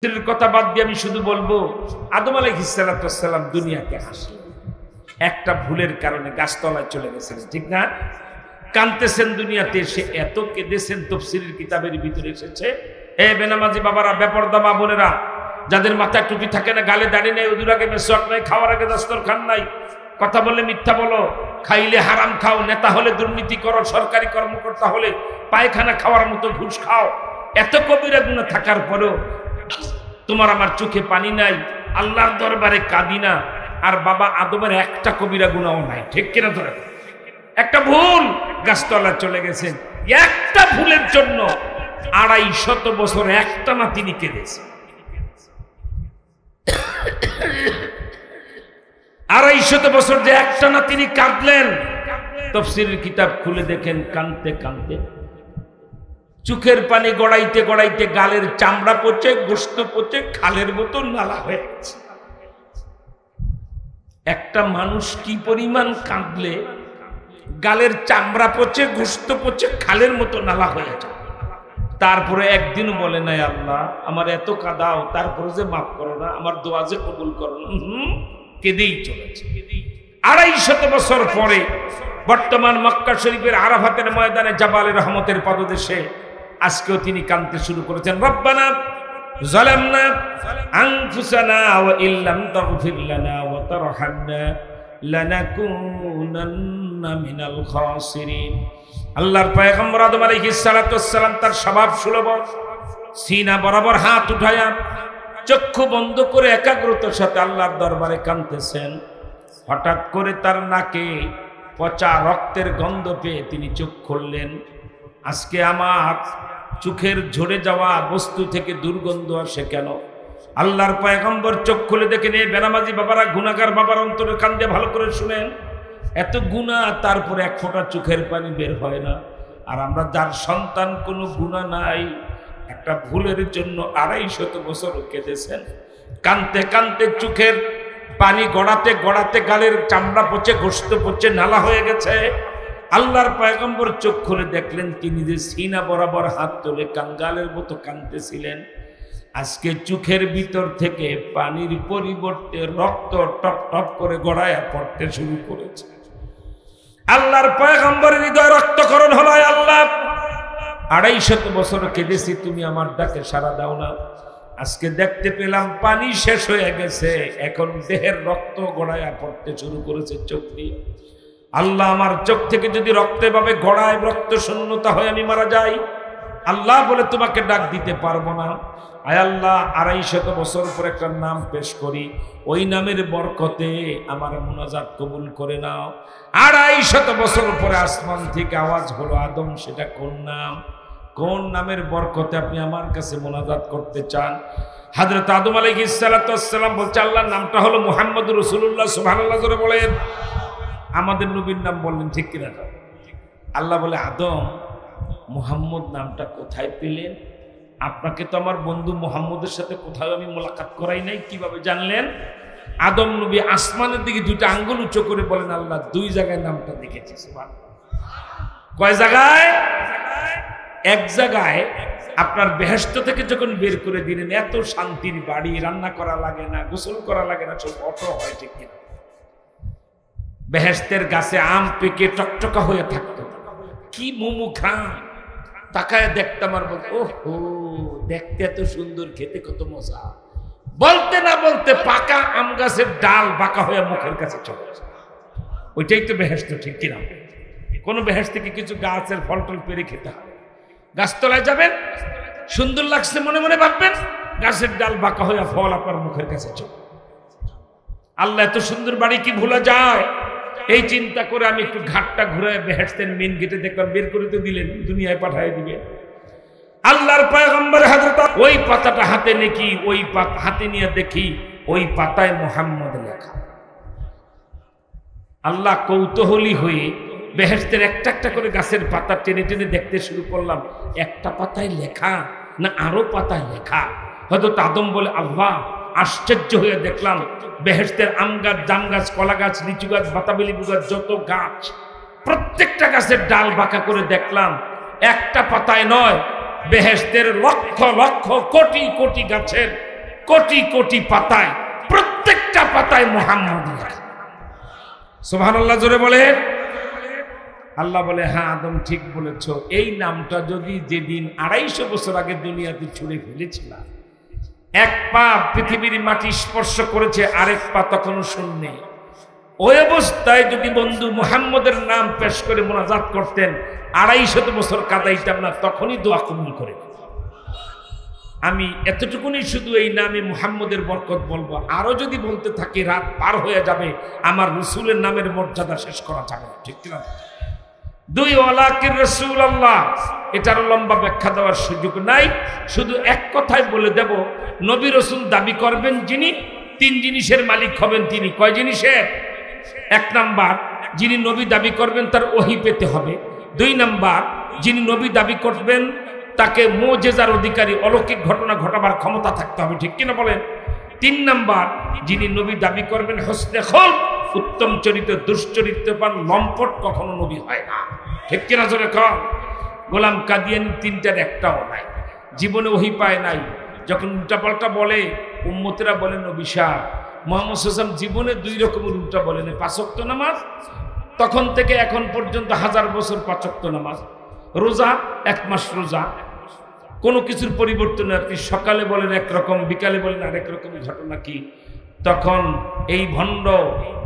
কথা বাদ দিয়ে আমি শুধু বলবো আদম আলাইহিস সালাম দুনিয়াতে আসলেন একটা ভুলের কারণে গাছতলায় চলে গেছেন, ঠিক না? কাঁদতেছেন দুনিয়াতে এসে, এত কেঁদেছেন তাফসীরের কিতাবের ভিতরে এসেছে। এ বেনামাজি বাবারা, বেপরদা মা বোনেরা, যাদের মাথায় টুপি থাকে না, গালে দাড়ি নেই, ওদের আগে মেসওয়াক নাই, খাওয়ার আগে দস্তরখান নাই, কথা বললে মিথ্যা বলো, খাইলে হারাম খাও, নেতা হলে দুর্নীতি করো, সরকারি কর্মকর্তা হলে পায়খানা খাওয়ার মতো ঘুষ খাও, এত কবিরা গুনাহ থাকার পরেও তোমার আমার চোখে পানি নাই, আল্লাহর দরবারে কাঁদি না, আর বাবা আদমের একটা কবিরা গুনাহও নাই, ঠিক কিনা? ধরে একটা ভুল গাছতলায় চলে গেছেন, একটা ভুলের জন্য 250 বছর একটানা তিনি কেঁদেছেন। 250 বছর যে একটানা তিনি কাঁদলেন, তাফসীরের কিতাব খুলে দেখেন কাঁদতে কাঁদতে চোখের পানি গড়াইতে গড়াইতে গালের চামড়া পচে, গোশত পচে, খালের মতো নালা হয়ে গেছে। একটা মানুষ কি পরিমাণ কাঁদলে গালের চামড়া পচে, গোশত পচে, খালের মতো নালা হয়ে যায়। তারপরে একদিন বলে নাই আল্লাহ আমার এত কাঁদাও, তারপরে যে মাফ করো না, আমার দোয়া যে কবুল করো না, কেঁদেই চলেছে। 250 বছর পরে বর্তমান মক্কা শরীফের আরাফাতের ময়দানে জাবালে রহমতের পদদেশে আজকেও তিনি কাঁদতে শুরু করেছেন। রব্বানা যালামনা আনফুসানা ওয়া ইল্লাম তাগফির লানা ওয়া তারহামনা লানাকুনান্না মিনাল খাসিরিন। আল্লাহর পয়গম্বর আদম আলাইহিস সালাতু ওয়াস সালাম তার স্বভাব সুলভ সিনা বরাবর হাত উঠায়া চক্ষু বন্ধ করে একাগ্রতার সাথে আল্লাহর দরবারে কাঁদতেছেন। হঠাৎ করে তার নাকে পচা রক্তের গন্ধ পেয়ে তিনি চোখ খুললেন। আজকে আমার চোখের ঝরে যাওয়া বস্তু থেকে দুর্গন্ধ আসে কেন? আল্লাহর পয়গম্বর চোখ খুলে দেখেন, এই বেনামাজি বাবারা, গুনাহগার বাবার অন্তরে কান দিয়ে ভালো করে শুনেন, এত গুনাহ তারপরে এক ফোঁটা চোখের পানি বের হয় না। আর আমরা যার সন্তান কোনো গুনাহ নাই, একটা ভুলের জন্য 250 বছর কেঁদেছেন। কাঁদতে কাঁদতে চোখের পানি গড়াতে গড়াতে গালের চামড়া পচে, গোশত পচে, নালা হয়ে গেছে। আল্লাহর পয়গম্বর চোখ খুলে দেখলেন তিনি যে সিনা বরাবর হাত তুলে কাঙ্গালের মতো কাঁদতেছিলেন, আজকে চোখের ভিতর থেকে পানির পরিবর্তে রক্ত টপ টপ করে গড়ায়া পড়তে শুরু করেছে। আল্লাহর পয়গম্বরের হৃদয় রক্তক্ষরণ হলো, আল্লাহ 250 বছর কেঁদেছি, তুমি আমার ডাকে সাড়া দাও না। আজকে দেখতে পেলাম পানি শেষ হয়ে গেছে, এখন দেহের রক্ত গড়ায়া পড়তে শুরু করেছে চোখ দিয়ে। আল্লাহ আমার চোখ থেকে যদি রক্তে ভাবে গড়ায়, রক্ত শূন্যতা হয়ে আমি মারা যাই, আল্লাহ বলে তোমাকে ডাক দিতে পারবো না। আয় আল্লাহ 250 বছর পর একটা নাম পেশ করি, ওই নামের বরকতে আমার মুনাজাত কবুল করে নাও। 250 বছর পরে আসমান থেকে আওয়াজ হলো, আদম সেটা কোন নাম? কোন নামের বরকতে আপনি আমার কাছে মুনাজাত করতে চান? হযরত আদম আলাইহিস সালাতু ওয়াস সালাম বলছে, আল্লাহর নামটা হলো মুহাম্মদুর রাসূলুল্লাহ। সুবহানাল্লাহ জোরে বলেন। আমাদের নবীর নাম বললেন, ঠিক কিনা? আল্লাহ বলে, আদম মুহাম্মদ নামটা কোথায় পেলেন? আপনাকে তো আমার বন্ধু মুহাম্মদের সাথে কোথাও আমি মোলাকাত করাই নাই, কিভাবে জানলেন? আদম নবী আসমানের দিকে 2টা আঙ্গুল উঁচু করে বলেন, আল্লাহ 2 জায়গায় নামটা দেখেছি। সুবহানাল্লাহ। কয় জায়গায়? এক জায়গায় আপনার বেহেশত থেকে যখন বের করে দিলেন, এত শান্তির বাড়ি, রান্না করা লাগে না, গোসল করা লাগে না, সব অটো হয়, ঠিক কিনা? বেহেশতের গাছে আম পেকে টকটকা হয়ে থাকতো, কি মোমো খান, তাকায় দেখতাম আর বলতো, ওহো দেখতে এত সুন্দর, খেতে কত মজা। বলতে না বলতে পাকা আম গাছের ডাল বাঁকা হয়ে মুখের কাছে চলে আসে। ওইটাই তো বেহেশত, ঠিক কিনা? কোনো বেহেশত থেকে কিছু গাছের ফল টল পেরে খেতে হয়। গাছতলায় যাবেন, সুন্দর লাগছে মনে মনে ভাববেন, গাছের ডাল বাঁকা হয়ে ফল আপনার মুখের কাছে চলে। আল্লাহ এত সুন্দর বাড়ি কি ভুলা যায়? এই চিন্তা করে আমি একটু ঘাটটা ঘুরে বেহেশতের মেন গেটে দেখলাম, বের করে তো দিলেন, দুনিয়ায় পাঠিয়ে দিবে। আল্লাহর পয়গম্বর হযরত ওই পাতাটা হাতে নেকি, ওই হাতে নিয়ে দেখি ওই পাতায় মুহাম্মদ লেখা। আল্লাহ কৌতূহলী হয়ে বেহেশতের একটা একটা করে গাছের পাতা টেনে টেনে দেখতে শুরু করলাম, একটা পাতায় লেখা না আরো পাতায় লেখা? হয়তো আদম বলে, আল্লাহ আশ্চর্য হয়ে দেখলাম বেহেশতের আম গাছ, জাম গাছ, কলা গাছ, লিচু গাছ, বাতাবি লেবু গাছ, যত গাছ, প্রত্যেকটা গাছের ডাল বাঁকা করে দেখলাম, একটা পাতায় নয়, বেহেশতের লক্ষ লক্ষ কোটি কোটি গাছের কোটি কোটি পাতায়, প্রত্যেকটা পাতায় মুহাম্মদ লেখা। সুবহানাল্লাহ, জোরে বলেন। আল্লাহ বলে, হ্যাঁ আদম ঠিক বলেছ, এই নামটা যদি যেদিন 250 বছর আগে দুনিয়াতে ছুঁড়ে ফেলেছিলাম, এক পা পৃথিবীর মাটি স্পর্শ করেছে, আরেক পা তখনও শূন্যে, ওই অবস্থায় যদি বন্ধু মুহাম্মদের নাম পেশ করে মোনাজাত করতেন, 250 বছর কাদাইতাম না, তখনই দোয়া কবুল করে। আমি এতটুকুনি শুধু এই নামে মুহাম্মদের বরকত বলবো, আরো যদি বলতে থাকি রাত পার হয়ে যাবে, আমার রসুলের নামের মর্যাদা শেষ করা যাবে না, ঠিক কিনা? 2 ওয়ালাকির রাসূলুল্লাহ, এটার লম্বা ব্যাখ্যা দেওয়ার সুযোগ নাই, শুধু এক কথায় বলে দেব, নবী রসুল দাবি করবেন যিনি, 3 জিনিসের মালিক হবেন তিনি। কয় জিনিসের? 1 নাম্বার, যিনি নবী দাবি করবেন তার ওহী পেতে হবে। 2 নাম্বার, যিনি নবী দাবি করবেন তাকে মুজিজার অধিকারী, অলৌকিক ঘটনা ঘটাবার ক্ষমতা থাকতে হবে, ঠিক কিনা বলেন? 3 নাম্বার, যিনি নবী দাবি করবেন হসনে খুলক, উত্তম চরিত্র, দুশ্চরিত্রবান লম্পট কখনো নবী হয় না, ঠিক কিনা জোরে কন? গোলাম কাদিয়ানী 3টার একটাও নাই, জীবনে ওহী পায় নাই। যখন উল্টাপাল্টা বলে, উম্মতেরা বলে নবী সাহেব, মুহাম্মদ সাল্লাল্লাহু আলাইহি ওয়াসাল্লাম জীবনে 2 রকমের উল্টা বলেন, 5 ওয়াক্ত নামাজ, তখন থেকে এখন পর্যন্ত 1000 বছর 5 ওয়াক্ত নামাজ, রোজা 1 মাস রোজা, কোনো কিছুর পরিবর্তন। আপনি সকালে বলেন একরকম, বিকালে বলেন আরেক রকম। ঘটনা কি? তখন এই ভণ্ড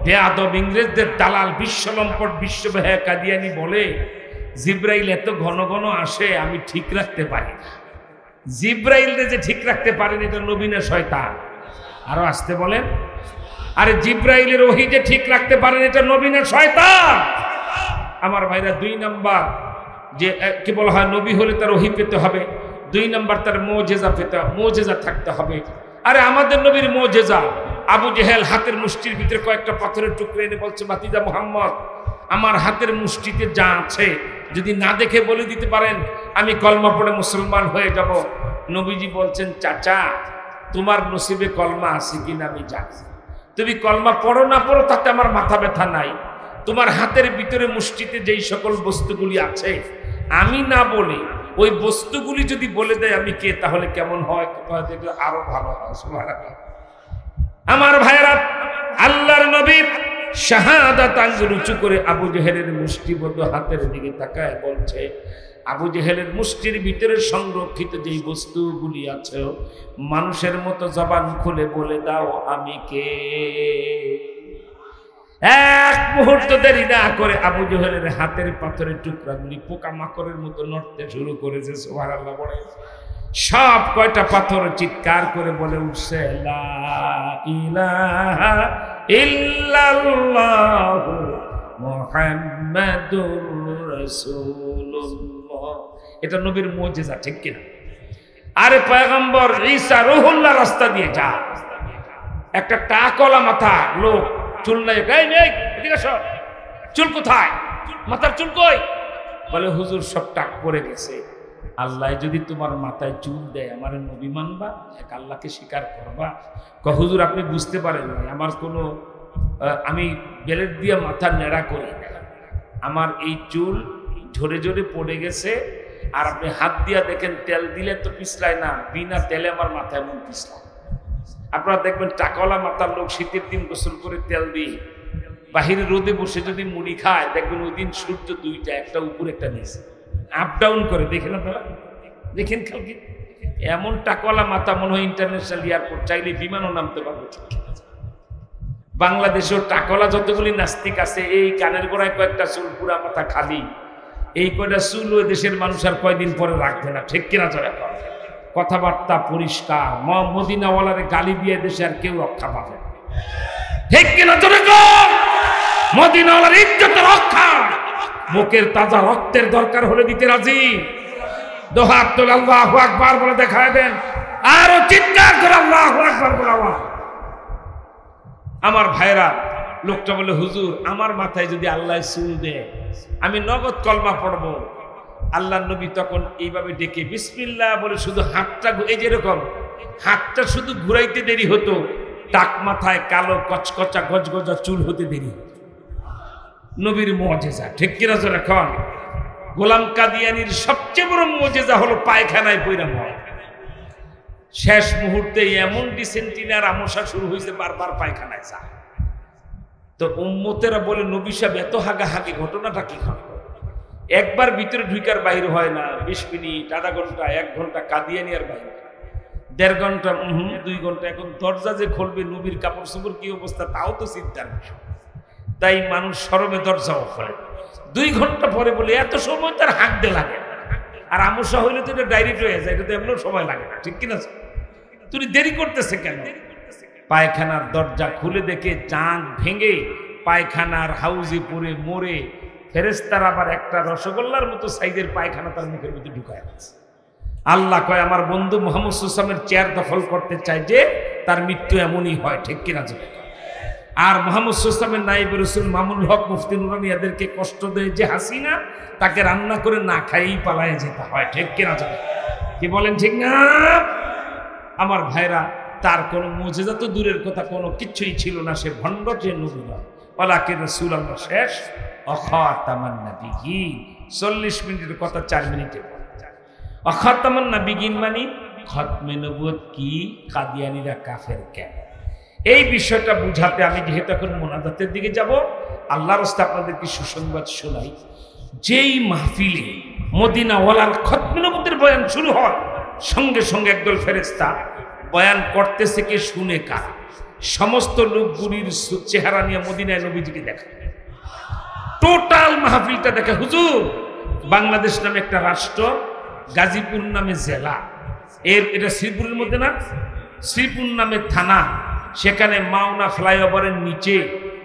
বেয়াদব ইংরেজদের দালাল বিশ্বলম্পট বিশ্ববেহা কাদিয়ানী বলে, জিব্রাইল এত ঘন ঘন আসে, আমি ঠিক রাখতে পারি না। জিব্রাইল যে ঠিক রাখতে পারেন, এটা নবী না শয়তান? আরো আসতে বলেন। আরে জিব্রাইলের ওহী যে ঠিক রাখতে পারেন, এটা নবী না শয়তান? আমার ভাইরা, 2 নাম্বার যে কি বলা হয়, নবী হলে তার ওহী পেতে হবে। 2 নাম্বার, তার মুজিজা থাকতে হবে। আরে আমাদের নবীর মুজিজা, আবু জেহেল হাতের মুষ্টির ভিতরে কয়েকটা পাথরের টুকরো এনে বলছে, ভাতিজা মুহাম্মদ, আমার হাতের মুষ্টিতে যা আছে যদি না দেখে বলে দিতে পারেন, আমি কলমা পড়ে মুসলমান হয়ে যাব। নবীজি বলছেন, চাচা তোমার নসিবে কলমা আছে কিনা আমি জানি, তুমি কলমা পড়ো না পড়ো তাতে আমার মাথা ব্যথা নাই। তোমার হাতের ভিতরে মুষ্টিতে যেই সকল বস্তুগুলি আছে, আমি না বলে ওই বস্তুগুলি যদি বলে দেয় আমি কে, তাহলে কেমন হয়? দেখলে আরো ভালো হয়। সুবহানাল্লাহ। আমার ভাইরা, আল্লাহর নবী শাহাদাত আঙ্গুল উঁচু করে আবু জেহেলের মুষ্টিবদ্ধ হাতের দিকে তাকায় বলছে, আবু জেহেলের মুষ্টির ভিতরে সংরক্ষিত যেই বস্তুগুলি আছে, মানুষের মতো জবান খুলে বলে দাও আমি কে। এক মুহূর্ত দেরি না করে আবু জেহেলের হাতের পাথরের টুকরাগুলি পোকামাকড়ের মতো নড়তে শুরু করেছে। সুবহানাল্লাহ বলে সব কয়টা পাথর চিৎকার করে বলে উঠছে, লা ইলাহা ইল্লাল্লাহু মুহাম্মাদুর রাসূলুল্লাহ। এটা নবীর মুজিজা, ঠিক কিনা? আরে পয়গম্বর ঈসা রুহুল্লাহ রাস্তা দিয়ে যা, একটা টাকলা মাথা লোক, চুল নাই, এদিকে আসো, চুল কোথায়? মাথার চুল কই? বলে হুজুর সব টাক পড়ে গেছে। আল্লাহ যদি তোমার মাথায় চুল দেয়, আমার নবী মানবা? এক আল্লাহকে স্বীকার করবা? হুজুর আপনি বুঝতে পারেন না, আমার কোনো আমি বেলেট দিয়ে মাথা নেড়া করি না, আমার এই চুল ঝরে ঝরে পড়ে গেছে, আর আপনি হাত দিয়া দেখেন তেল দিলে তো পিছলায় না, বিনা তেলে আমার মাথায় এমন পিছলায়। আপনারা দেখবেন টাকাওয়ালা মাথার লোক শীতের দিন গোসল করে তেল দিয়ে বাহিরে রোদে বসে যদি মুড়ি খায়, দেখবেন ওই দিন সূর্য 2টা, একটা উপরে একটা নিচে, আপ ডাউন করে। দেখেন আপনারা, দেখেন কালকে এমন টাকাওয়ালা মাথা মনে হয় ইন্টারন্যাশনাল এয়ারপোর্ট, চাইলে বিমানও নামতে পারবে। বাংলাদেশেও টাকাওয়ালা যতগুলি নাস্তিক আছে, এই কানের গোড়ায় কয়েকটা চুল, পুরা মাথা খালি, এই কয়টা চুল ওই দেশের মানুষ আর কয়দিন পরে রাখবে না, ঠিক কিনা? যারা কথাবার্তা পরিষ্কার, মদিনাওয়ালারে গালি দিয়ে দেশে আর কেউ রক্ষা পাবে না, ঠিক কিনা? মদিনাওয়ালার ইজ্জত রক্ষা, মুখের তাজা রক্তের দরকার হলে দিতে রাজি। দোহাত তোলে আল্লাহু আকবার বলে দেখায় দেন, আরো চিৎকার করে আল্লাহু আকবার বলে। আমার ভাইরা, লোকটা বলে হুজুর আমার মাথায় যদি আল্লাহ চুল দেয়, আমি নগদ কলমা পড়বো। আল্লাহ নবী তখন এইভাবে ডেকে বিসমিল্লাহ বলে শুধু হাতটা, এই যেরকম হাতটা শুধু ঘুরাইতে দেরি হতো, টাক মাথায় কালো কচকচা গজগজা চুল হতে দেরি হতো। নবীর মুজিজা, ঠিক কিনা? এখন গোলাম কাদিয়ানির সবচেয়ে বড় মুজিজা হলো পায়খানায় পয়রা মরা। শেষ মুহূর্তে এমন ডিসেন্টিনার আমসা শুরু হয়েছে, বারবার পায়খানায় যায়। তো উম্মতেরা বলে, নবী সাহেব এত হাগাহাগি, ঘটনাটা কি হবে? একবার ভিতরে ঢুকার বাইরে হয় না, 20 মিনিট, আধা ঘন্টা, 1 ঘন্টা কাদিয়ানিয়ার বাইরে, 1.5 ঘন্টা, 2 ঘন্টা। এখন দরজা যে খুলবে, নবীর কাপড় চোপড় কি অবস্থা তাও তো চিন্তার বিষয়। তাই মানুষ শরমে দরজাও খোলে। 2 ঘন্টা পরে বলে এত সময় তার হাঁকতে লাগে। আর আমসা হইলে তো এটা ডাইরেক্ট হয়ে যায়, এটা তো এমন সময় লাগে না, ঠিক কিনা? তুমি দেরি করতেছে কেন? পায়খানার দরজা খুলে দেখে চাঁদ ভেঙে পায়খানার হাউজে পড়ে মরে, ফেরেশতারা আবার একটা রসগোল্লার মতো সাইজের পায়খানা তার মুখের ভিতরে ঢুকায় আছে। আল্লাহ কয়, আমার বন্ধু মুহাম্মদ সাল্লাল্লাহু আলাইহি ওয়াসাল্লামের চেয়ার দখল করতে চায় যে তার মৃত্যু এমনই হয়, ঠিক কিনা? আর মুহাম্মদ সাল্লাল্লাহু আলাইহি ওয়াসাল্লামের নায়েব রাসূল মামুনুল হক মুফতি নুরানী এদেরকে কষ্ট দেয় যে হাসিনা, তাকে রান্না করে না খাইয়েই পালায়ে যেতে হয়, ঠিক কিনা? কি বলেন, ঠিক না? আমার ভাইরা, তার কোনো মুজিজা তো দূরের কথা, কোনো কিচ্ছুই ছিল না। সে ভণ্ড, যে নবী নয়। ওয়ালাকিন রাসূলুল্লাহ শেষ অখাতামান নাবিয়্যিন। 40 মিনিটের কথা 4 মিনিটে বলা যায়। অখাতামান নাবিয়্যিন মানে খতমে নবুয়ত কি, কাদিয়ানীরা কাফের কেন? এই বিষয়টা বুঝাতে আমি যেহেতু এখন মোনাজাতের দিকে যাব, আল্লাহর রাস্তায় আপনাদেরকে সুসংবাদ শোনাই। যেই মাহফিলে মদিনা ওয়ালার খতমে নবুয়তের বয়ান শুরু হয়, সঙ্গে সঙ্গে একদল ফেরেশতা বয়ান করতেছে, কে শুনে কারা? সমস্ত লোকগুলির চেহারা নিয়ে মদিনায় নবীজিকে দেখা, টোটাল মাহফিলটা দেখে। হুজুর, বাংলাদেশ নামে একটা রাষ্ট্র, গাজীপুর নামে জেলা, এটা শ্রীপুরের মধ্যে না, শ্রীপুর নামে থানা, সেখানে মাওনা ফ্লাইওভারের নিচে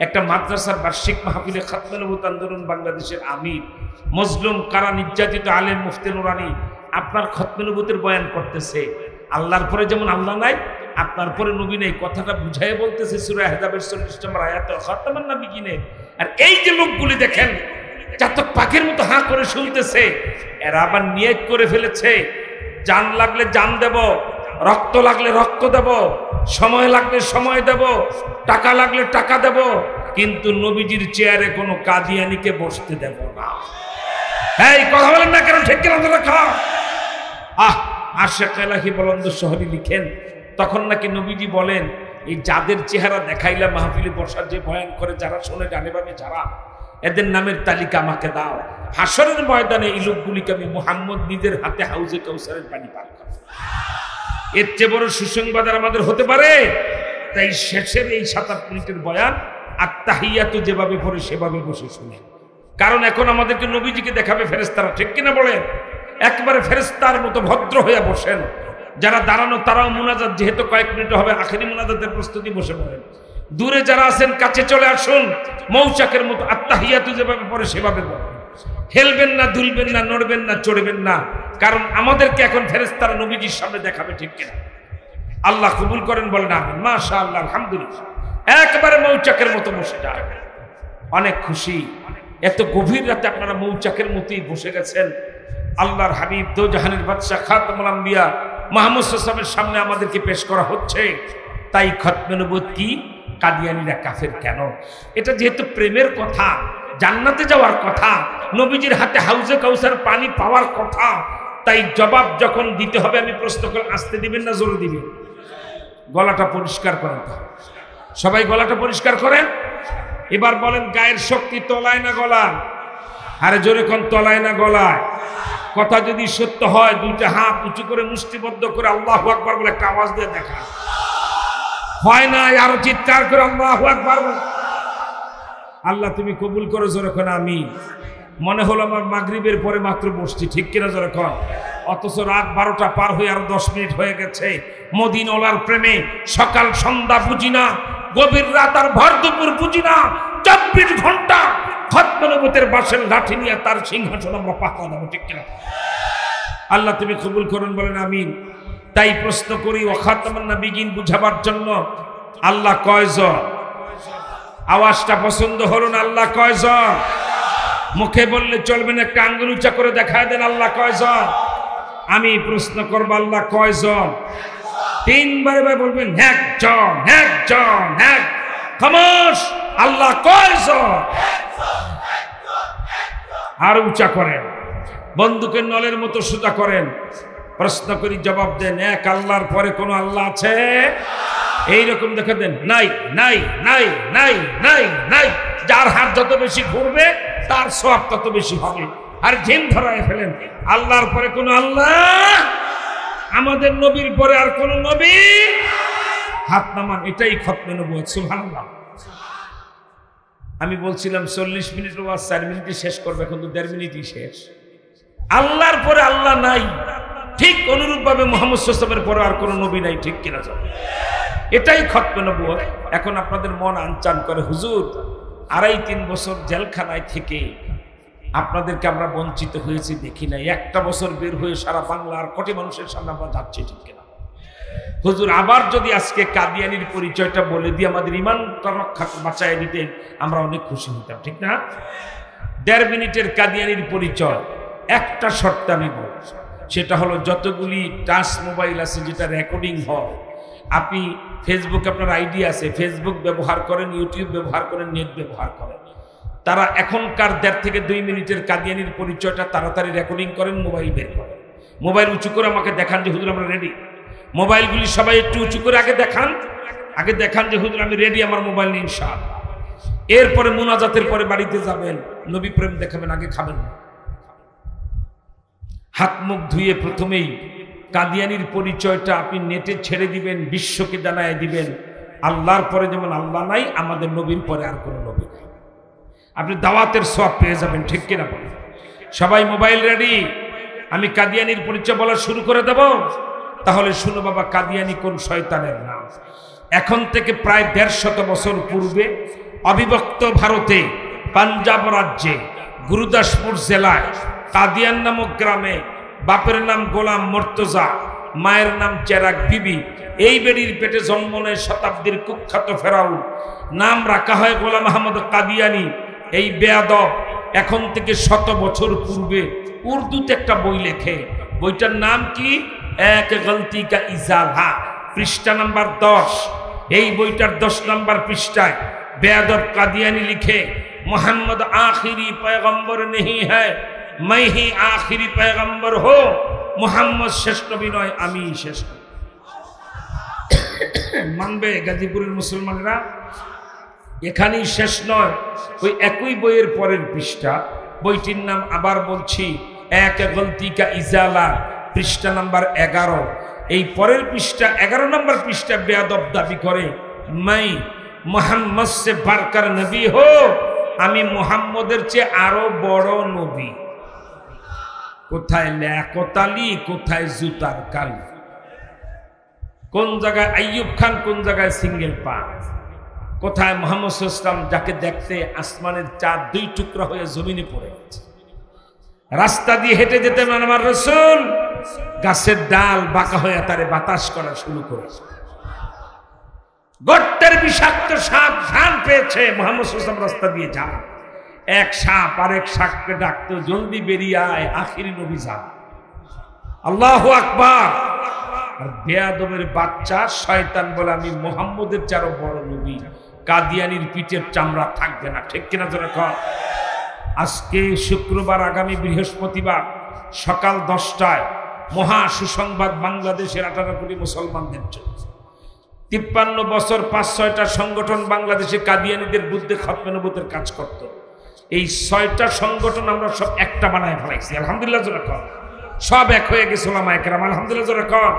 একটা মাদ্রাসার বার্ষিক মাহফিলে খতমে নবুয়ত আন্দোলন বাংলাদেশের আমির, মজলুম, কারা নির্যাতিত আলেম মুফতি নুরানী আপনার খতমে নবুয়তের বয়ান করতেছে। আল্লাহর পরে যেমন আল্লাহ নাই, আপনার পরে নবী নেই, কথাটা বুঝাই বলতেছে সূরা আহজাবের 40 নম্বর আয়াতে, খাতামান নাবিয়্যিন। আর এই যে লোকগুলি দেখেন, চাতক পাখির মতো হাঁ করে শুনতেছে, এরা আবার নিয়ত করে ফেলেছে, জান লাগলে জান দেব, রক্ত লাগলে রক্ত দেব, সময় লাগলে সময় দেব, টাকা লাগলে টাকা দেব, কিন্তু নবীজির চেয়ারে কোনো কাদিয়ানীকে বসতে দেব না। এই কথা বলেন না কেন, ঠিক কিনা? আশেক এলাহি বলন্দ শহরী লিখেন, তখন নাকি নবীজি বলেন, এই যাদের চেহারা দেখাইলা মাহফিলে বসার যে বয়ান করে, যারা শোনে ডানে বামে যারা, এদের নামের তালিকা আমাকে দাও। হাসরের ময়দানে এই লোকগুলিকে আমি মুহাম্মদ নিজের হাতে হাউজে কাউসারের পানি পান করব। এর চেয়ে বড় সুসংবাদ আর আমাদের হতে পারে? তাই শেষের এই 7-8 মিনিটের বয়ান আত্তাহিয়াতু যেভাবে পড়ে সেভাবে বসে শুনে, কারণ এখন আমাদেরকে নবীজিকে দেখাবে ফেরেশতারা, ঠিক কিনা বলেন? একবারে ফেরেশতার মতো ভদ্র হয়ে বসেন। যারা দাঁড়ানো তারাও মুনাজাত, যেহেতু কয়েক মিনিট হবে, আখেরি মুনাজাতের প্রস্তুতি, বসে পড়েন। দূরে যারা আছেন কাছে চলে আসুন, মৌচাকের মতো আত্তাহিয়াতু যেভাবে পড়ে সেভাবে পড়বেন। হেলবেন না, দুলবেন না, নড়বেন না, চড়বেন না, কারণ আমাদেরকে এখন ফেরেশতারা নবীজির সামনে দেখাবে, ঠিক কিনা? আল্লাহ কবুল করেন, বলেন আমিন। মাশাআল্লাহ, আলহামদুলিল্লাহ। একবারে মৌচাকের মতো বসে যায়, অনেক খুশি। এত গভীর রাতে আপনারা মৌচাকের মতোই বসে গেছেন। আল্লাহর হাবিব দো জাহানের বাদশা খাতামুল আম্বিয়া মুহাম্মদ সাল্লাল্লাহু আলাইহি ওয়াসাল্লামের সামনে আমাদেরকে পেশ করা হচ্ছে। তাই খতমে নবুয়ত কি, কাদিয়ানীরা কাফের কেন? এটা যেহেতু প্রেমের কথা, জান্নাতে যাওয়ার কথা, নবীজির হাতে হাউজে কাউসার পানি পাওয়ার কথা, তাই জবাব যখন দিতে হবে আমি প্রশ্ন করে, আসতে দিবেন না জোরে দিবেন? গলাটা পরিষ্কার করেন, সবাই গলাটা পরিষ্কার করেন। এবার বলেন, গায়ের শক্তি তলায় না গলায়? আরে জোরে কোন, তলায় না গলায়? কথা যদি সত্য হয়, 2টা হাত উঁচু করে মুষ্টিবদ্ধ করে আল্লাহু আকবার বলে একটা আওয়াজ দিয়ে দেখা। হয় না, আরো চিৎকার করে আল্লাহু আকবার। আল্লাহ তুমি কবুল করো, জোরে কোন আমিন। মনে হলো আমার মাগরিবের পরে মাত্র বসছি, ঠিক কিনা জোরে কোন? অথচ রাত 12টা পার হয়ে আরো 10 মিনিট হয়ে গেছে। মদিনাওয়ালার প্রেমে সকাল সন্ধ্যা বুঝি না, গভীর রাত আর ভর দুপুর বুঝি না, 24 ঘন্টা খতমে নবুয়তের বাঁশের লাঠি নিয়ে তার সিংহাসন আমরা পাহারা দেবো, ঠিক কিনা? আল্লাহ তুমি কবুল করুন, বলেন আমিন। তাই প্রশ্ন করি, ওয়া খাতামান নাবিয়্যিন বুঝাবার জন্য আল্লাহ কয়জন? আওয়াজটা পছন্দ হলো না? আল্লাহ কয়জন? মুখে বললে চলবে না, একটা আঙ্গুল উঁচা করে দেখায় দেন, আল্লাহ কয়জন? আমি প্রশ্ন করবো, আল্লাহ কয়জন? 3 বার বলবেন, একজন, একজন, এক। খামোশ, আল্লাহ কয়জন? আর উঁচা করেন, বন্দুকের নলের মতো সোজা করেন। প্রশ্ন করি, জবাব দেন, এক আল্লাহর পরে কোনো আল্লাহ আছে? এইরকম দেখে দেন, নাই নাই নাই নাই নাই নাই। যার হাত যত বেশি ঘুরবে তার সওয়াব তত বেশি হবে। আর জিন ধরায় ফেলেন, আল্লাহর পরে কোনো আল্লাহ, আমাদের নবীর পরে আর কোন নবী, হাত নামান। এটাই খতমে নবুয়ত। সুবহানাল্লাহ। আমি বলছিলাম 40 মিনিট ওয়াজ 4 মিনিটে শেষ করবে, কিন্তু 1.5 মিনিটই শেষ। আল্লাহর পরে আল্লাহ নাই, ঠিক অনুরূপ ভাবে মুহাম্মদ সাল্লাল্লাহু আলাইহি ওয়াসাল্লামের পরে আর কোন নবী নাই, ঠিক কিনা? এটাই খতমে নবুয়ত। এখন আপনাদের মন আনচান করে, হুজুর 2.5-3 বছর জেলখানায় থেকে আপনাদেরকে আমরা বঞ্চিত হয়েছি দেখি নাই, একটা বছর বের হয়ে সারা বাংলার কোটি মানুষের সামনে আমরা যাচ্ছি, ঠিক কিনা? হুজুর আবার যদি আজকে কাদিয়ানির পরিচয়টা বলে দিয়ে আমাদের ইমানটা রক্ষা বাঁচায় দিতেন, আমরা অনেক খুশি হতাম, ঠিক না? 1.5 মিনিটের কাদিয়ানির পরিচয়, একটা শর্ত আমি বলব, সেটা হলো যতগুলি টাচ মোবাইল আছে যেটা রেকর্ডিং হয়, আপনি ফেসবুক, আপনার আইডি আছে, ফেসবুক ব্যবহার করেন, ইউটিউব ব্যবহার করেন, নেট ব্যবহার করেন, তারা এখনকার 1.5 থেকে 2 মিনিটের কাদিয়ানির পরিচয়টা তাড়াতাড়ি রেকর্ডিং করেন, মোবাইল বের করেন, মোবাইল উঁচু করে আমাকে দেখান যে হুজুর আমরা রেডি। মোবাইলগুলি সবাই একটু উঁচু করে আগে দেখান যে হুজুর আমি রেডি, আমার মোবাইল নিয়ে ইনশাআল্লাহ। এরপরে মুনাজাতের পরে বাড়িতে যাবেন, নবী প্রেম দেখাবেন, আগে খাবেন না। হাত মুখ ধুয়ে প্রথমেই কাদিয়ানির পরিচয়টা আপনি নেটে ছেড়ে দিবেন, বিশ্বকে জানায় দিবেন, আল্লাহর পরে যেমন আল্লাহ নাই, আমাদের নবীর পরে আর কোনো নবী নাই। আপনি দাওয়াতের সওয়াব পেয়ে যাবেন, ঠিক কিনা বলেন? সবাই মোবাইল রেডি? আমি কাদিয়ানির পরিচয় বলা শুরু করে দেব। তাহলে শুনো বাবা, কাদিয়ানি কোন শয়তানের নাম। এখন থেকে প্রায় 150 বছর পূর্বে অবিভক্ত ভারতে পাঞ্জাব রাজ্যে গুরুদাসপুর জেলায় কাদিয়ান নামক গ্রামে বাপের নাম গোলাম মর্তজা, মায়ের নাম চেরাগ বিবি, এই বেড়ির পেটে জন্ম নেয় শতাব্দীর কুখ্যাত ফেরাউন। নাম রাখা হয় গোলাম আহমদ কাদিয়ানি। এই বেয়াদব এখন থেকে 100 বছর পূর্বে উর্দুতে একটা বই লেখে। বইটার নাম কি? এক গলতি কা ইজালা, পৃষ্ঠা নাম্বার 10। এই বইটার 10 নম্বর পৃষ্ঠায় বেয়াদব কাদিয়ানি লিখে, মোহাম্মদ আখিরি पैगंबर नहीं है, मैं ही आखिरी पैगंबर हो। মোহাম্মদ শেষ নবী নয়, আমি শেষ নবী। মানবে গাজীপুরের মুসলমানেরা? এখানেই শেষ নয়, ওই একই বইয়ের পরের পৃষ্ঠা। বইটির নাম আবার বলছি, এক গলতি কা ইজালা, পৃষ্ঠা নাম্বার 11। এই পরের পৃষ্ঠা 11 নম্বর পৃষ্ঠা বেয়াদব দাবি করে, मैं মোহাম্মদ সে বারকার নবী হো, আমি মোহাম্মদের চেয়ে আরো বড় নবী। কোথায় লেকতালি, কোথায় জুতার কালি, কোন জায়গায় আইয়ুব খান, কোন জায়গায় সিঙ্গেল পা, কোথায় মুহাম্মদ সাল্লাল্লাহু আলাইহি ওয়াসাল্লাম যাকে দেখতে আসমানের চাঁদ 2 টুকরা হয়ে জমিনে পড়ে গেছে। রাস্তা দিয়ে হেঁটে যেতেন আমার রাসূল, গাছের ডাল বাঁকা হয়ে তারে বাতাস করা শুরু করেছে। গর্তের বিষাক্ত সাপ ঘ্রাণ পেয়েছে, মুহাম্মদ সাল্লাল্লাহু আলাইহি ওয়াসাল্লাম রাস্তা দিয়ে যান, এক সাপ আরেক সাপকে ডাকতো, জলদি বেরিয়ে আয়, আখিরি নবী যা। আল্লাহু আকবার। আর বেয়াদবের বাচ্চা শয়তান বলে, আমি মুহাম্মদের চেয়ে বড় নবী। কাদিয়ানির পিঠের চামড়া থাকবে না, ঠিক কিনা জোরে কর। আজকে শুক্রবার, আগামী বৃহস্পতিবার সকাল 10টায় মহা সুসংবাদ বাংলাদেশের 18 কোটি মুসলমানদের জন্য। 53 বছর 5-6টা সংগঠন বাংলাদেশে কাদিয়ানীদের বিরুদ্ধে খতমে নবুয়তের কাজ করত। এই 6টা সংগঠন আমরা সব একটা বানায় ফেলাইছি, আলহামদুলিল্লাহ জোরে কর। সব এক হয়ে গেছে ওলামায়ে কেরাম, আলহামদুলিল্লাহ জোরে কর।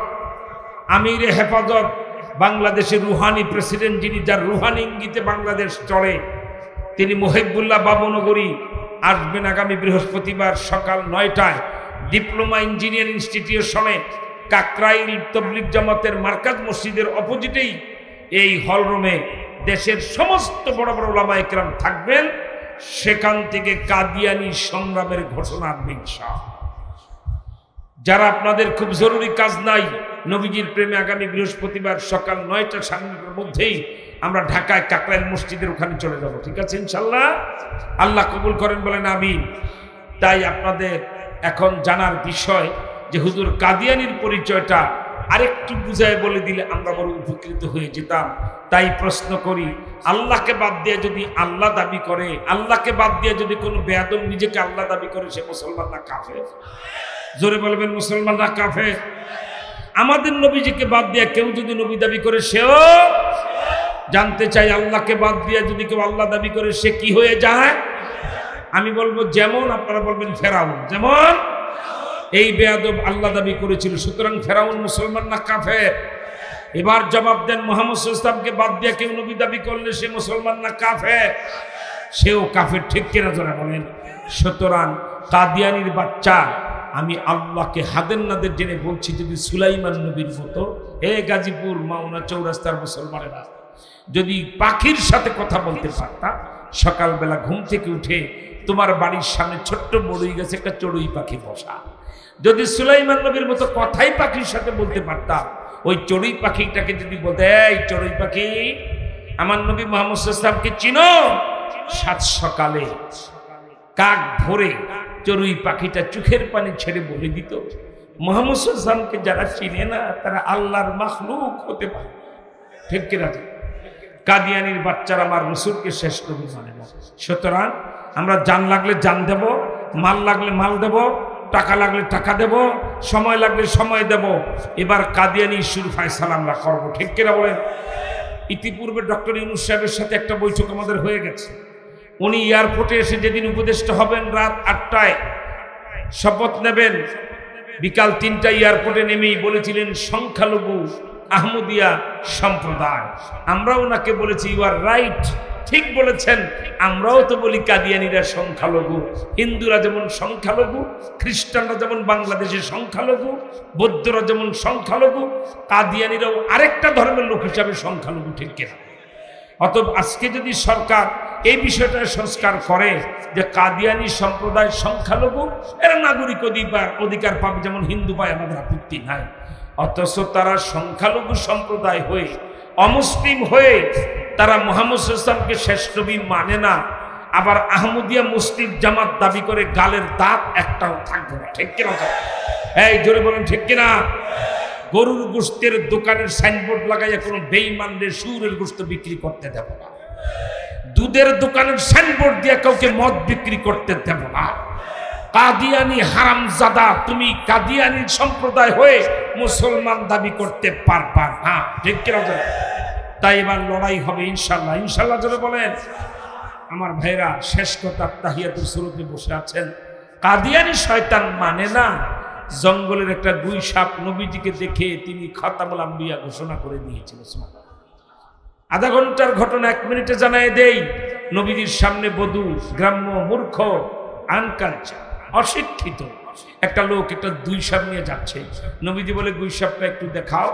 আমিরে হেফাজত, বাংলাদেশের রুহানি প্রেসিডেন্ট যিনি, যার রুহানি ইঙ্গিতে বাংলাদেশ চলে, তিনি মুহিবুল্লাহ বাবুনগরী আসবেন আগামী বৃহস্পতিবার সকাল 9টায় ডিপ্লোমা ইঞ্জিনিয়ার ইনস্টিটিউশনে, কাকরাইল তবলিগ জামাতের মার্কাজ মসজিদের অপোজিটেই এই হলরুমে দেশের সমস্ত বড় বড় ওলামায়ে কেরাম থাকবেন। সেখান থেকে কাদিয়ানি সংগ্রামের ঘোষণা আসবে ইনশাআল্লাহ। যারা আপনাদের খুব জরুরি কাজ নাই, নবীজির প্রেমে আগামী বৃহস্পতিবার সকাল 9টা সাড়ে 9টার মধ্যেই আমরা ঢাকায় কাকরাইল মসজিদের ওখানে চলে যাব, ঠিক আছে ইনশাআল্লাহ? আল্লাহ কবুল করেন, বলেন আমিন। তাই আপনাদের এখন জানার বিষয় যে হুজুর কাদিয়ানির পরিচয়টা আরেকটু বুঝায় বলে দিলে আমরা বড় উপকৃত হয়ে যেতাম। তাই প্রশ্ন করি, আল্লাহকে বাদ দিয়ে যদি আল্লাহ দাবি করে, আল্লাহকে বাদ দিয়ে যদি কোনো বেয়াদব নিজেকে আল্লাহ দাবি করে, সে মুসলমান না কাফের? জোরে বলবেন মুসলমানরা কাফের। আমাদের নবীজিকে বাদ দিয়ে কেউ যদি নবী দাবি করে সেও জানতে চাই, আল্লাহকে বাদ দিয়ে যদি কেউ আল্লাহ দাবি করে সে কি হয়ে যায়? আমি বলবো যেমন, আপনারা বলবেন ফেরাউন। যেমন এই বেয়াদব আল্লাহ দাবি করেছিল, সুতরাং ফেরাউন মুসলমান না কাফের? এবার জবাব দেন, মুহাম্মদ সাল্লাল্লাহু আলাইহি ওয়াসাল্লামকে বাদ দিয়ে কেউ নবী দাবি করলে সে মুসলমান না কাফের? সেও কাফের, ঠিক কিনা জোরে বলেন। সুতরাং কাদিয়ানির বাচ্চা, আমি আল্লাহকে হাদের নাদের জেনে বলছি, যদি সুলাইমান নবীর মতো গাজীপুর মাওনা চৌরাস্তার মুসলমানেরা যদি পাখির সাথে কথা বলতে পারতা, সকালবেলা ঘুম থেকে উঠে তোমার বাড়ির সামনে ছোট্ট বড়ই গাছে একটা চড়ুই পাখি বসা, যদি সুলাইমান নবীর মতো কথাই পাখির সাথে বলতে পারতাম, ওই চড়ুই পাখিটাকে যদি বলতে, এই চড়ুই পাখি, আমার নবী মুহাম্মদ সাল্লাল্লাহু আলাইহি ওয়াসাল্লামকে চিনো? সাত সকালে কাক ভরে চড়ুই পাখিটা চোখের পানি ছেড়ে বলে দিত, মুহাম্মদ সাল্লাল্লাহু আলাইহি ওয়াসাল্লামকে যারা চিনে না তারা আল্লাহর মাখলুক হতে পারে, ঠিক কিনা? কাদিয়ানির বাচ্চারা আমার রসুলকে শেষ নবী মানে না। সুতরাং আমরা জান লাগলে জান দেব, মাল লাগলে মাল দেব, টাকা লাগলে টাকা দেব, সময় লাগলে সময় দেব। এবার কাদিয়ানি ইস্যুর ফায়সালা আমরা করবো, ঠিক কিনা বলেন? ইতিপূর্বে ডক্টর ইউনূস সাহেবের সাথে একটা বৈঠক আমাদের হয়ে গেছে। উনি এয়ারপোর্টে এসে যেদিন উপদেষ্টা হবেন রাত 8টায় শপথ নেবেন, বিকাল 3টায় এয়ারপোর্টে নেমেই বলেছিলেন সংখ্যালঘু আহমদিয়া সম্প্রদায়। আমরা ওনাকে বলেছি ইউ আর রাইট, ঠিক বলেছেন। আমরাও তো বলি কাদিয়ানিরা সংখ্যালঘু, হিন্দুরা যেমন সংখ্যালঘু, খ্রিস্টানরা যেমন বাংলাদেশের সংখ্যালঘু, বৌদ্ধরা যেমন সংখ্যালঘু, কাদিয়ানিরাও আরেকটা ধর্মের লোক হিসাবে সংখ্যালঘু, ঠিক কিনা? অতএব আজকে যদি সরকার এই বিষয়টা সংস্কার করে যে কাদিয়ানি সম্প্রদায় সংখ্যালঘু, এরা নাগরিক অধিকার পাবে যেমন হিন্দু পায়, আমাদের আপত্তি নাই। অথচ তারা সংখ্যালঘু সম্প্রদায় হয়ে, অমুসলিম হয়ে তারা মুহাম্মদ সাল্লাল্লাহু আলাইহি ওয়াসাল্লামকে শেষ নবী মানে না। আবার আহমদিয়া মুসলিম জামাত দাবি করে গালের দাঁত একটাও থাকবে না, ঠিক কিনা? এই জোরে বলেন ঠিক কিনা? গরুর গোশতের দোকানের সাইনবোর্ড লাগাইয়া কোনো বেঈমানদের সুরের গোশত বিক্রি করতে দেব না। দুধের দোকানের সাইনবোর্ড দিয়ে কাউকে মদ বিক্রি করতে দেব না। কাদিয়ানি হারামজাদা, তুমি কাদিয়ানি সম্প্রদায় হয়ে মুসলমান দাবি করতে পারবা না, ঠিক কিনা? তাই এবার লড়াই হবে ইনশাল্লাহ। ইনশাল্লাহ জোরে বলেন। আমার ভাইরা, শেষ কথা, তাহিয়াতুল সুরতে বসে আছেন। কাদিয়ানি শয়তান মানে না। জঙ্গলের একটা গুই সাপ নবীজিকে দেখে তিনি খাতামুল আম্বিয়া ঘোষণা করে দিয়েছিল। আধা ঘন্টার ঘটনা 1 মিনিটে জানায় দেই। নবীজির সামনে বধূ, গ্রাম্য, মূর্খ, আনকালচার, অশিক্ষিত একটা লোক একটা দুই সাপ নিয়ে যাচ্ছে। নবীজি বলে, গুই সাপটা একটু দেখাও।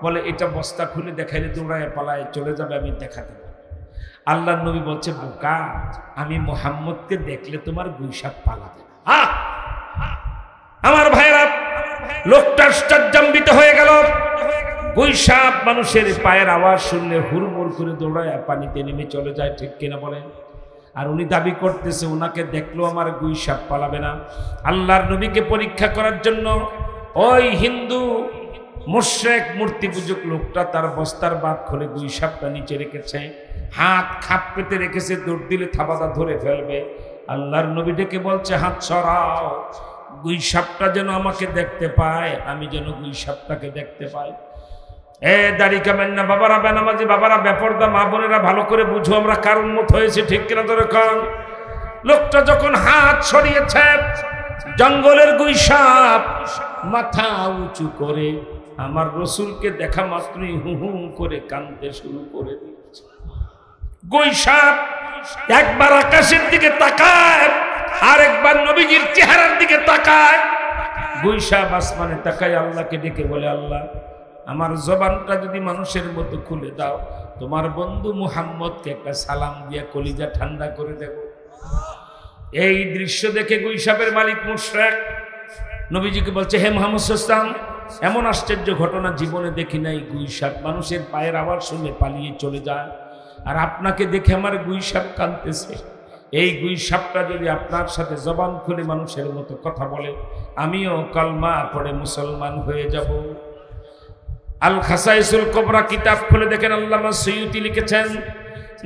বলে, এটা বস্তা খুলে দেখাইলে দৌড়ায় পালায় চলে যাবে, আমি দেখাতে পারি। আল্লাহর নবী বলছে, বোকা, আমি মুহাম্মদকে দেখলে তোমার গুই সাপ পালাবে না। আমার ভাইরা, লোকটা আশ্চর্যান্বিত হয়ে গেল। গুই সাপ মানুষের পায়ের আওয়াজ শুনলে হুড়মুড় করে দৌড়ায় পানিতে নেমে চলে যায়, ঠিক কিনা বলেন? আর উনি দাবি করতেছে ওনাকে দেখলো আমার গুই সাপ পালাবে না। আল্লাহর নবীকে পরীক্ষা করার জন্য ওই হিন্দু মুশরিক মূর্তি পূজক লোকটা তার বস্তার বাদ খুলে গুই সাপটা নিচে রেখেছে, হাত খাপ পেতে রেখেছে, দৌড় দিলে থাবাটা ধরে ফেলবে। আল্লাহর নবী ডেকে বলছে, হাত সরাও, গুই সাপটা যেন আমাকে দেখতে পায়, আমি যেন গুই সাপটাকে দেখতে পাই। দাড়ি কামেন না বাবারা, বেনামাজি বাবারা, বেপরদা মা বোনেরা, ভালো করে বুঝো আমরা কার উন্মত হয়েছে, ঠিক কিনা? দরকার লোকটা যখন হাত সরিয়েছে, জঙ্গলের গুই সাপ মাথা উঁচু করে আমার রসুলকে দেখা মাত্রই হু হু করে কাঁদতে শুরু করে দিয়েছে। গুই সাপ একবার আকাশের দিকে তাকায়, আর একবার নবীজির চেহারার দিকে তাকায়। গুই সাপ আসমানে তাকায়, আল্লাহকে ডেকে বলে, আল্লাহ, আমার জবানটা যদি মানুষের মতো খুলে দাও, তোমার বন্ধু মুহাম্মদকে একটা সালাম দিয়া কলিজা ঠান্ডা করে দেব। এই দৃশ্য দেখে গুই সাপের মালিক মুশরিক নবীজিকে বলছে, হে মুহাম্মদ সাল্লাল্লাহু আলাইহি ওয়াসাল্লাম, এমন আশ্চর্য ঘটনা জীবনে দেখি নাই। গুই সাপ মানুষের পায়ের আওয়াজ শুনে পালিয়ে চলে যায়, আর আপনাকে দেখে আমার গুই সাপ কাঁদতেছে। এই গুই সাপটা যদি আপনার সাথে জবান খুলে মানুষের মতো কথা বলে, আমিও কালমা পড়ে মুসলমান হয়ে যাব। আল খাসাইসুল কুবরা কিতাব খুলে দেখেন, আল্লামা সুয়ুতি লিখেছেন,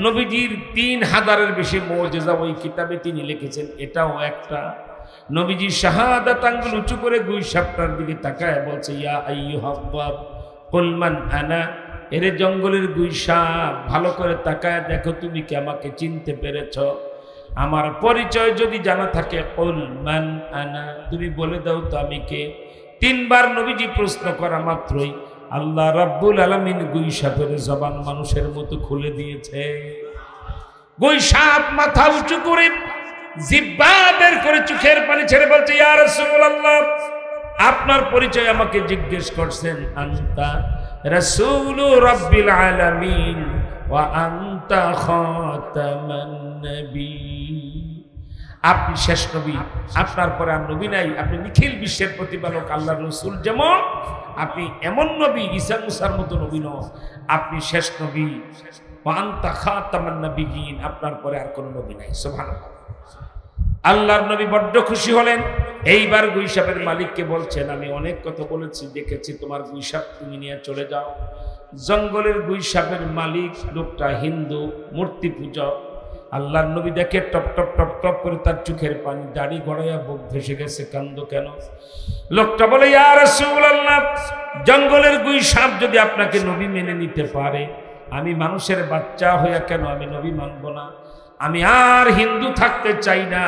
নবীজির 3000-এর বেশি মুজিজা ওই কিতাবে তিনি লিখেছেন। এটাও একটা নবীজি শাহাদাত আঙ্গুল উঁচু করে গুই সাপটার দিকে তাকায় বলছে, ইয়া আইয়ুহাদ দাব কুল মান আনা। এরে জঙ্গলের গুই সাপ, ভালো করে তাকায় দেখো তুমি কি আমাকে চিনতে পেরেছ? আমার পরিচয় যদি জানা থাকে, কুল মান আনা, তুমি বলে দাও তো আমি কে। তিনবার নবীজি প্রশ্ন করা মাত্রই আল্লাহ রাব্বুল আলামিন গুই সাপের জবান মানুষের মতো খুলে দিয়েছে। গুই সাপ মাথা উঁচু করে জিহ্বা বের করে চোখের পানি ছেড়ে বলছে, ইয়া রাসূলুল্লাহ, আপনার পরিচয় আমাকে জিজ্ঞেস করছেন। আনতা রাসূলু রাব্বিল আলামিন ওয়া আনতা খাতামান নবী। আপনি শেষ নবী, আপনার পরে আর নবী নাই। আপনি নিখিল বিশ্বের প্রতিপালক আল্লাহর রাসূল, যেমন আপনি এমন নবী, ঈসা মুসার মতো নবী নন, আপনি শেষ নবী। ওয়া আনতা খাতামান নবিয়্যিন, আপনার পরে আর কোনো নবী নাই। সুবহানাল্লাহ। আল্লাহর নবী বড্ড খুশি হলেন। এইবার গুই সাপের মালিককে বলছেন, আমি অনেক কথা বলেছি, দেখেছি, তোমার গুই সাপ তুমি নিয়ে চলে যাও। জঙ্গলের গুই সাপের মালিক লোকটা হিন্দু, মূর্তি পূজক। আল্লাহর নবী দেখে টপ টপ টপ টপ করে তার চোখের পানি, দাড়ি গড়াইয়া বুক ভেসে গেছে। কান্দ কেন? লোকটা বলে, ইয়া রাসূলুল্লাহ, জঙ্গলের গুই সাপ যদি আপনাকে নবী মেনে নিতে পারে, আমি মানুষের বাচ্চা হইয়া কেন আমি নবী মানব না? আমি আর হিন্দু থাকতে চাই না,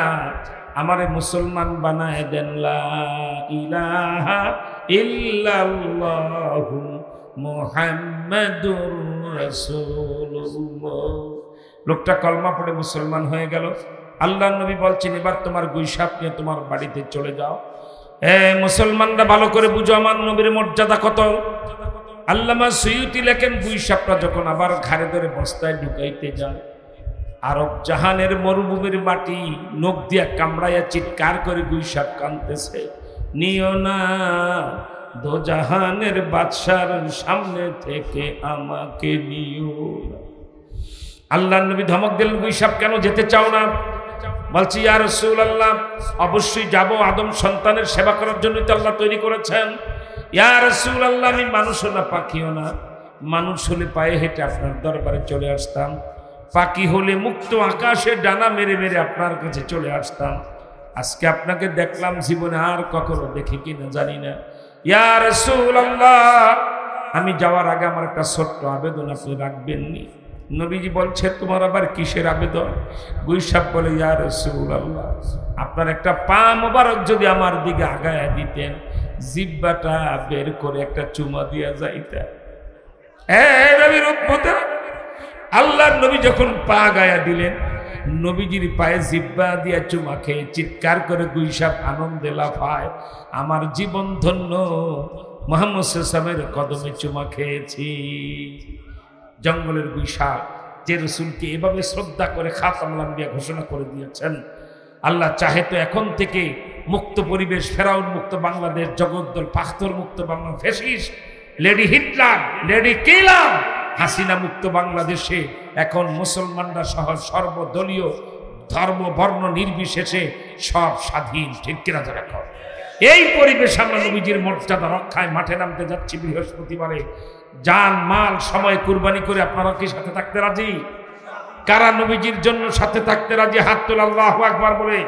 আমারে মুসলমান বানায় দেন। লা ইলাহা ইল্লাল্লাহু মুহাম্মাদুর রাসূলুল্লাহ। লোকটা কলমা পড়ে মুসলমান হয়ে গেল। আল্লাহর নবী বলছেন, এবার তোমার গুই সাপ নিয়ে তোমার বাড়িতে চলে যাও। মুসলমানরা ভালো করে বুঝো আমার নবীর মর্যাদা কত। আল্লামা সুয়ুতি লেখেন, গুই সাপটা যখন আবার ঘাড়ে ধরে বস্তায় ঢুকাইতে যায়, আরব জাহানের মরুভূমির মাটি নখ দিয়া কামড়াইয়া চিৎকার করে গুই সাপ কাঁদতেছে, নিও না দোজাহানের বাদশার সামনে থেকে আমাকে নিও। আল্লাহর নবী ধমক দিলেন, গুই সাপ কেন যেতে চাও না? বলছি, ইয়া রাসূলুল্লাহ, অবশ্যই যাব, আদম সন্তানের সেবা করার জন্যই তো আল্লাহ তৈরি করেছেন। ইয়া রাসূলুল্লাহ, আমি মানুষও না পাখিও না, মানুষ হলে পায়ে হেঁটে আপনার দরবারে চলে আসতাম, পাখি হলে মুক্ত আকাশে ডানা মেরে মেরে আপনার কাছে চলে আসতাম। আজকে আপনাকে দেখলাম, জীবনে আর কখনো দেখি কিনা জানি না। ইয়া রাসূলুল্লাহ, আমি যাওয়ার আগে আমার একটা ছোট্ট আবেদন আপনি রাখবেননি? নবীজি বলছে, তোমার আবার কিসের আবেদন? গুই সাপ বলে, ইয়া রাসূলুল্লাহ, আপনার একটা পা মোবারক যদি আমার দিকে আগায়া দিতেন, জিহ্বাটা বের করে একটা চুমা দিয়া যাইতা। নবীর উম্মত, আল্লাহর নবী যখন পা গায়া দিলেন, নবীজির পায়ে জিহ্বা দিয়া চুমা খেয়ে চিৎকার করে গুই সাপ আনন্দে লাফায়, আমার জীবন ধন্য, মুহাম্মদ সাল্লাল্লাহু আলাইহি ওয়াসাল্লামের কদমে চুমা খেয়েছি। জঙ্গলের গুই সাপ যে রাসূলকে এভাবে শ্রদ্ধা করে খাতামুল আম্বিয়া ঘোষণা করে দিয়েছেন, আল্লাহ চাহে তো এখন থেকে মুক্ত পরিবেশ, ফেরাউন মুক্ত বাংলাদেশ, জগদ্দল পাখতর মুক্ত Bangla, fascist lady Hitler, lady killer, Hasina মুক্ত বাংলাদেশে এখন মুসলমানরা সহ সর্বদলীয় ধর্ম বর্ণ নির্বিশেষে সব স্বাধীন। ঠিক কিনা যারা কর, এই পরিবেশে আমরা নবীজির মর্যাদা রক্ষায় মাঠে নামতে যাচ্ছি বৃহস্পতিবারে। জান মাল সময় কুরবানি করে আপনারা কি সাথে থাকতে রাজি? কারা নবীজির জন্য সাথে থাকতে রাজি? হাত তোলা, আল্লাহু আকবার বলে।